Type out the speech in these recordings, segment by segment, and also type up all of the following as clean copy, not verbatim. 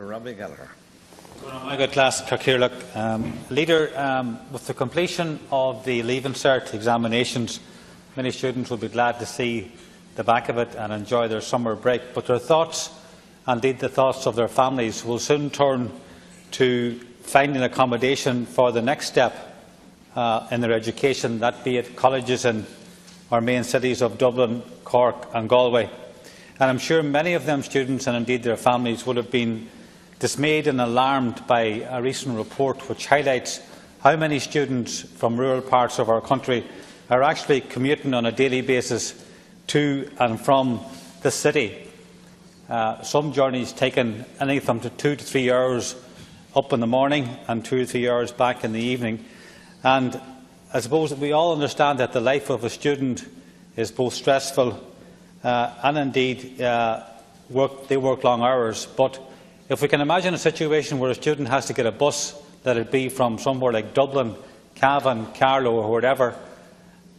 Robbie Gallagher. Leader, with the completion of the Leaving Cert examinations, many students will be glad to see the back of it and enjoy their summer break, but their thoughts, and indeed the thoughts of their families, will soon turn to finding accommodation for the next step in their education, that be it colleges in our main cities of Dublin, Cork and Galway. And I'm sure many of them students, and indeed their families, would have been dismayed and alarmed by a recent report which highlights how many students from rural parts of our country are actually commuting on a daily basis to and from the city. Some journeys taking anything from 2 to 3 hours up in the morning and 2 to 3 hours back in the evening. And I suppose that we all understand that the life of a student is both stressful and indeed they work long hours. But if we can imagine a situation where a student has to get a bus, let it be from somewhere like Dublin, Cavan, Carlow or whatever,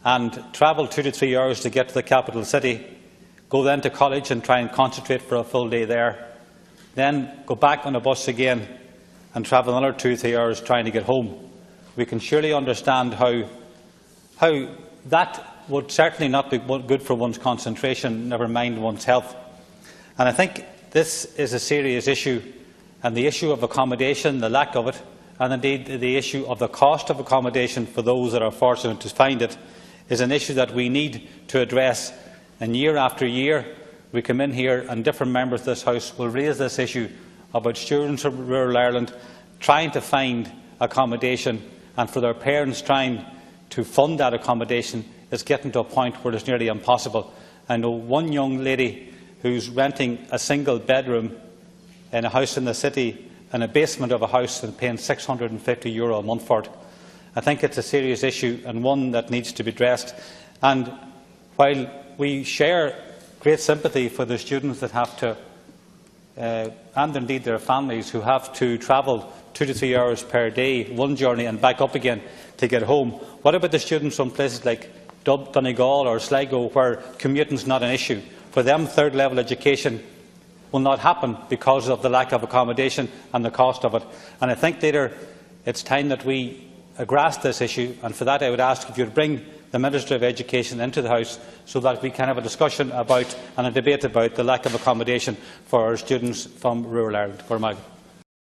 and travel 2 to 3 hours to get to the capital city, go then to college and try and concentrate for a full day there, then go back on a bus again and travel another 2 to 3 hours trying to get home, we can surely understand how that would certainly not be good for one's concentration, never mind one's health. And I think this is a serious issue, and the issue of accommodation, the lack of it, and indeed the issue of the cost of accommodation for those that are fortunate to find it, is an issue that we need to address. And year after year we come in here and different members of this House will raise this issue about students from rural Ireland trying to find accommodation, and for their parents trying to fund that accommodation is getting to a point where it's nearly impossible. I know one young lady who's renting a single bedroom in a house in the city, in a basement of a house, and paying €650 a month for it. I think it's a serious issue and one that needs to be addressed. And while we share great sympathy for the students that have to, and indeed their families, who have to travel 2 to 3 hours per day, one journey and back up again to get home, what about the students from places like Donegal or Sligo, where commuting is not an issue? For them, third-level education will not happen because of the lack of accommodation and the cost of it. And I think, Leader, it's time that we grasp this issue, and for that I would ask if you would bring the Minister of Education into the House so that we can have a discussion about and a debate about the lack of accommodation for our students from rural Ireland.